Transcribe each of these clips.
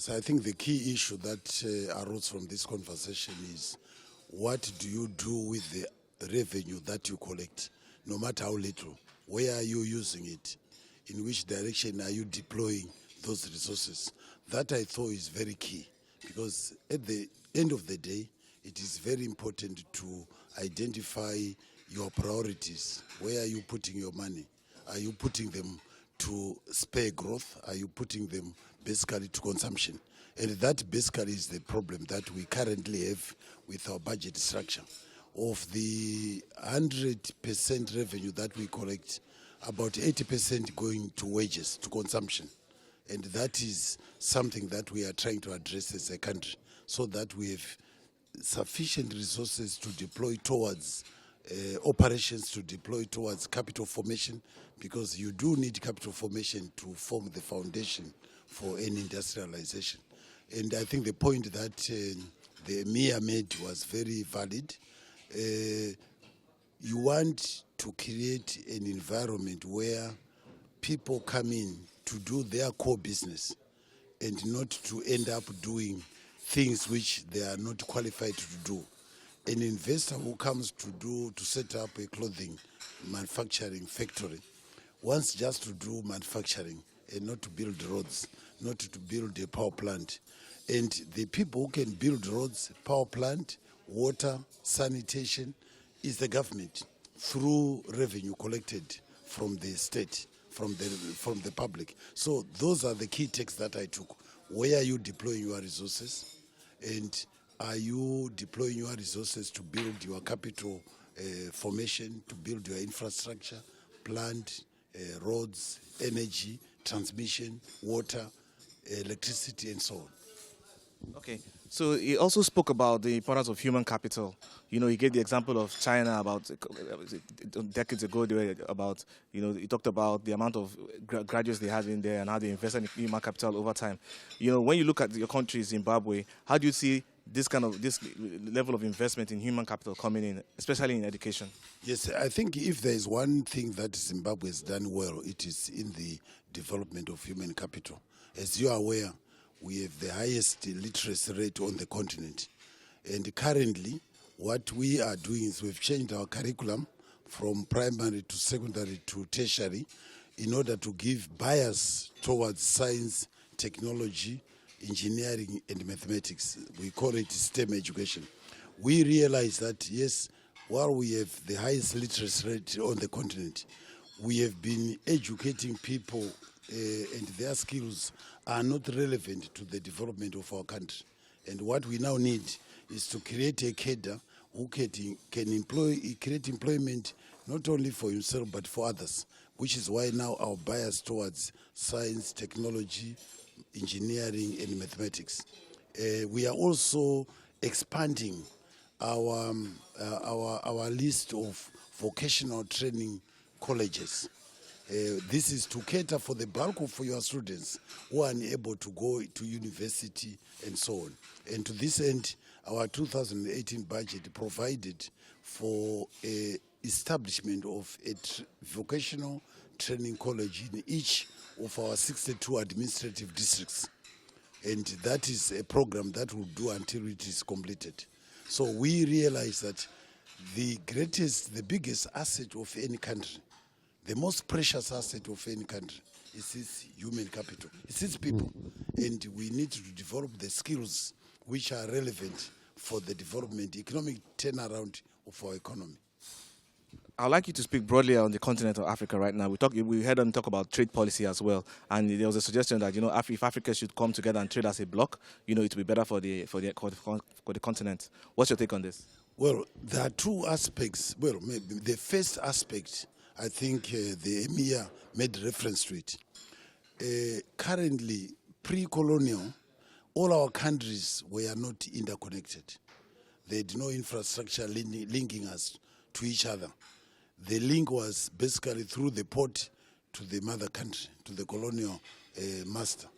So I think the key issue that arose from this conversation is, what do you do with the revenue that you collect, no matter how little? Where are you using it? In which direction are you deploying those resources? That I thought is very key, because at the end of the day, it is very important to identify your priorities. Where are you putting your money? Are you putting them to spare growth? Are you putting them basically to consumption? And that basically is the problem that we currently have with our budget structure. Of the 100% revenue that we collect, about 80% going to wages, to consumption. And that is something that we are trying to address as a country, so that we have sufficient resources to deploy towards operations, to deploy towards capital formation, because you do need capital formation to form the foundation for any industrialization. And I think the point that the Emir made was very valid. You want to create an environment where people come in to do their core business and not to end up doing things which they are not qualified to do. An investor who comes to set up a clothing manufacturing factory wants just to do manufacturing and not to build roads, not to build a power plant. And the people who can build roads, power plant, water, sanitation is the government, through revenue collected from the state, from the public. So those are the key takes that I took. Where are you deploying your resources? And are you deploying your resources to build your capital formation, to build your infrastructure, plant, roads, energy, transmission, water, electricity, and so on? Okay, so he also spoke about the importance of human capital. You know, he gave the example of China about decades ago. They were about, you know, he talked about the amount of graduates they had in there and how they invested in human capital over time. You know, when you look at your country, Zimbabwe, how do you see this level of investment in human capital coming in, especially in education? Yes, I think if there is one thing that Zimbabwe has done well, it is in the development of human capital. As you are aware, we have the highest literacy rate on the continent. And currently, what we are doing is we've changed our curriculum from primary to secondary to tertiary in order to give bias towards science, technology, engineering, and mathematics. We call it STEM education. We realize that, yes, while we have the highest literacy rate on the continent, we have been educating people and their skills are not relevant to the development of our country. And what we now need is to create a cadre who can create employment not only for himself but for others, which is why now our bias towards science, technology, engineering, and mathematics. We are also expanding our list of vocational training colleges. This is to cater for the bulk of your students who are unable to go to university and so on. And to this end, our 2018 budget provided for establishment of a vocational training college in each of our 62 administrative districts. And that is a program that will do until it is completed. So we realize that the biggest asset of any country, the most precious asset of any country is its human capital. It's its people. And we need to develop the skills which are relevant for the development, economic turnaround of our economy. I'd like you to speak broadly on the continent of Africa right now. We heard them talk about trade policy as well, and there was a suggestion that, you know, if Africa should come together and trade as a bloc, you know, it would be better for the continent. What's your take on this? Well, there are two aspects. Well, maybe the first aspect, I think the Emir made reference to it. Currently, pre-colonial, all our countries were not interconnected. They had no infrastructure linking us to each other. The link was basically through the port to the mother country, to the colonial master.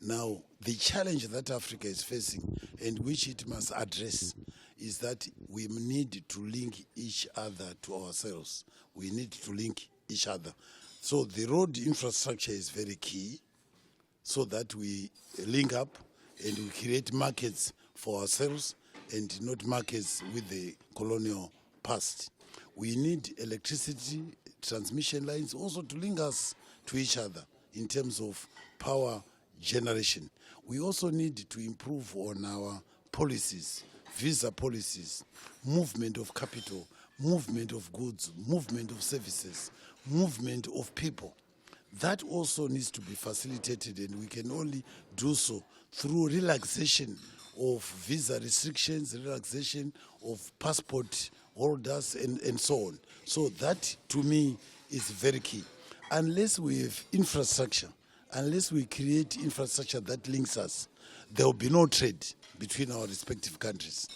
Now, the challenge that Africa is facing and which it must address is that we need to link each other to ourselves. We need to link each other. So the road infrastructure is very key so that we link up and we create markets for ourselves and not markets with the colonial past. We need electricity transmission lines also to link us to each other in terms of power generation. We also need to improve on our policies, visa policies, movement of capital, movement of goods, movement of services, movement of people. That also needs to be facilitated, and we can only do so through relaxation of visa restrictions, relaxation of passport holders, and so on. So that, to me, is very key. Unless we have infrastructure, unless we create infrastructure that links us, there will be no trade between our respective countries.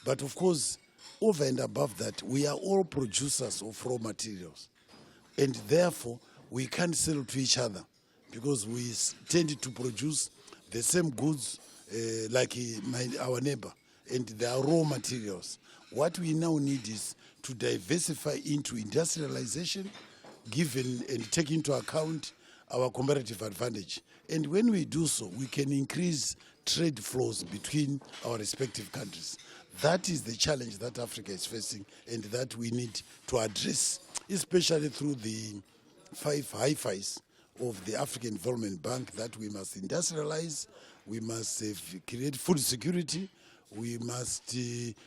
But of course, over and above that, we are all producers of raw materials. And therefore, we can't sell to each other because we tend to produce the same goods like our neighbor, and they are raw materials. What we now need is to diversify into industrialization, given and take into account our comparative advantage. And when we do so, we can increase trade flows between our respective countries. That is the challenge that Africa is facing and that we need to address, especially through the 5 hi-fis of the African Development Bank, that we must industrialize, we must create food security, we must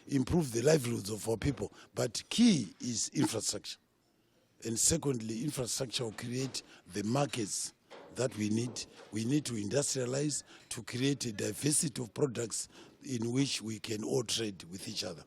improve the livelihoods of our people. But key is infrastructure. And secondly, infrastructure will create the markets that we need. We need to industrialize to create a diversity of products in which we can all trade with each other.